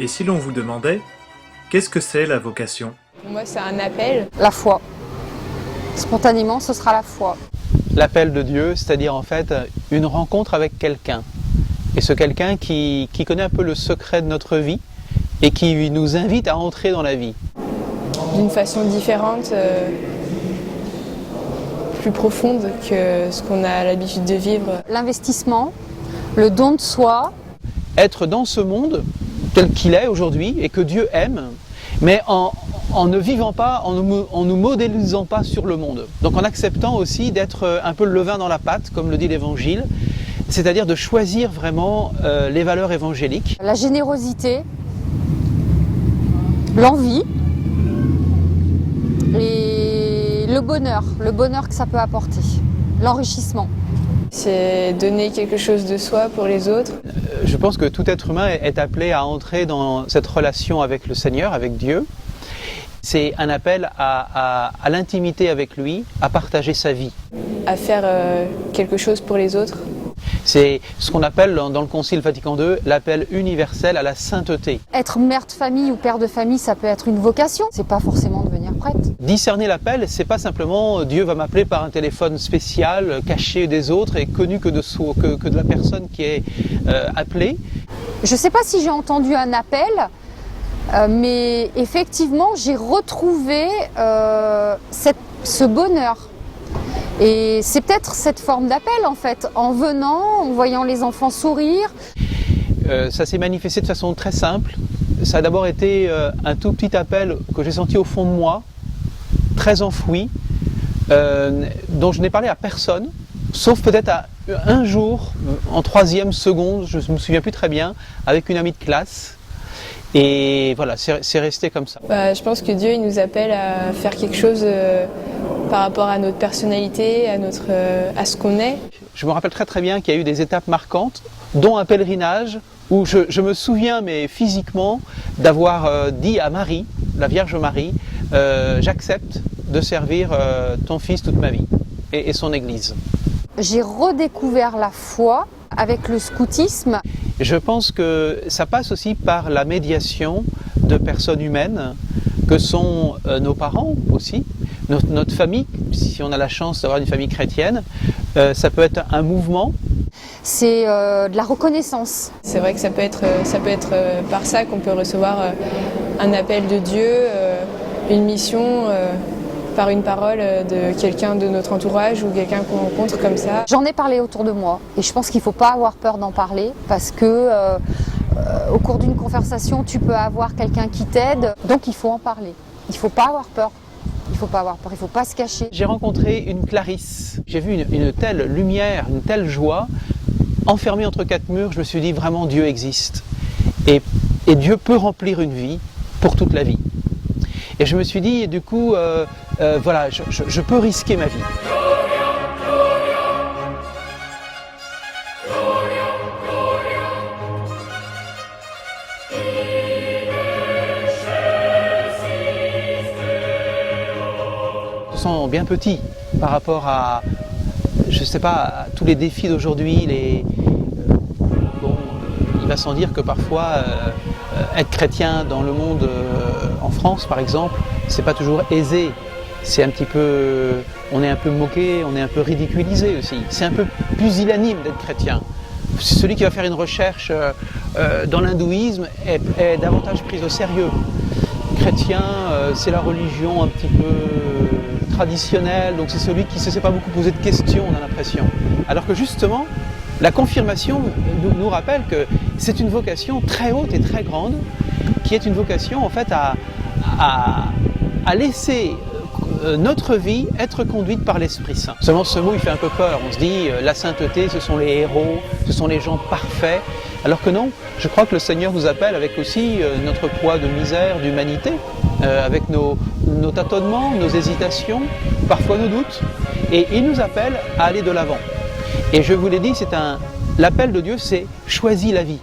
si l'on vous demandait, qu'est-ce que c'est la vocation? Pour moi, c'est un appel. La foi. Spontanément, ce sera la foi. L'appel de Dieu, c'est-à-dire en fait une rencontre avec quelqu'un. Et ce quelqu'un qui connaît un peu le secret de notre vie et qui nous invite à entrer dans la vie. D'une façon différente, plus profonde que ce qu'on a l'habitude de vivre. L'investissement, le don de soi. Être dans ce monde tel qu'il est aujourd'hui et que Dieu aime, mais en ne vivant pas, en nous modélisant pas sur le monde. Donc en acceptant aussi d'être un peu le levain dans la pâte, comme le dit l'Évangile, c'est-à-dire de choisir vraiment les valeurs évangéliques. La générosité, l'envie et le bonheur que ça peut apporter, l'enrichissement. C'est donner quelque chose de soi pour les autres. Je pense que tout être humain est appelé à entrer dans cette relation avec le Seigneur, avec Dieu. C'est un appel à l'intimité avec lui, à partager sa vie. À faire quelque chose pour les autres. C'est ce qu'on appelle dans le Concile Vatican II l'appel universel à la sainteté. Être mère de famille ou père de famille, ça peut être une vocation. C'est pas forcément devenir prêtre. Discerner l'appel, c'est pas simplement Dieu va m'appeler par un téléphone spécial, caché des autres et connu que de la personne qui est appelée. Je sais pas si j'ai entendu un appel, mais effectivement, j'ai retrouvé ce bonheur. Et c'est peut-être cette forme d'appel en fait, en venant, en voyant les enfants sourire. Ça s'est manifesté de façon très simple. Ça a d'abord été un tout petit appel que j'ai senti au fond de moi, très enfoui, dont je n'ai parlé à personne, sauf peut-être à un jour, en 3e seconde, je ne me souviens plus très bien, avec une amie de classe. Et voilà, c'est resté comme ça. Je pense que Dieu il nous appelle à faire quelque chose par rapport à notre personnalité, à ce qu'on est. Je me rappelle très très bien qu'il y a eu des étapes marquantes, dont un pèlerinage, où je me souviens, mais physiquement, d'avoir dit à Marie, la Vierge Marie, j'accepte de servir ton fils toute ma vie, et son Église. J'ai redécouvert la foi avec le scoutisme. Je pense que ça passe aussi par la médiation de personnes humaines, que sont nos parents aussi, notre famille, si on a la chance d'avoir une famille chrétienne. Ça peut être un mouvement. C'est de la reconnaissance. C'est vrai que ça peut être par ça qu'on peut recevoir un appel de Dieu, une mission, par une parole de quelqu'un de notre entourage ou quelqu'un qu'on rencontre comme ça. J'en ai parlé autour de moi et je pense qu'il ne faut pas avoir peur d'en parler parce que au cours d'une conversation, tu peux avoir quelqu'un qui t'aide, donc il faut en parler. Il ne faut pas avoir peur. Il ne faut pas avoir peur, il ne faut pas se cacher. J'ai rencontré une Clarisse. J'ai vu une telle lumière, une telle joie. Enfermée entre 4 murs, je me suis dit vraiment Dieu existe. Et Dieu peut remplir une vie pour toute la vie. Et je me suis dit, du coup, voilà, je peux risquer ma vie. Je me sens bien petit par rapport à, je sais pas, à tous les défis d'aujourd'hui. Il va sans dire que parfois, être chrétien dans le monde, en France par exemple, c'est pas toujours aisé. C'est un petit peu, on est un peu moqué, on est un peu ridiculisé aussi. C'est un peu pusillanime d'être chrétien. Celui qui va faire une recherche dans l'hindouisme est davantage pris au sérieux. Chrétien, c'est la religion un petit peu traditionnelle, donc c'est celui qui ne se sait pas beaucoup poser de questions, on a l'impression. Alors que justement, la confirmation nous rappelle que c'est une vocation très haute et très grande, qui est une vocation en fait à laisser notre vie être conduite par l'Esprit Saint. Seulement ce mot il fait un peu peur, on se dit la sainteté ce sont les héros, ce sont les gens parfaits, alors que non, je crois que le Seigneur nous appelle avec aussi notre poids de misère, d'humanité, avec nos tâtonnements, nos hésitations, parfois nos doutes, et il nous appelle à aller de l'avant. Et je vous l'ai dit, l'appel de Dieu c'est « choisis la vie ».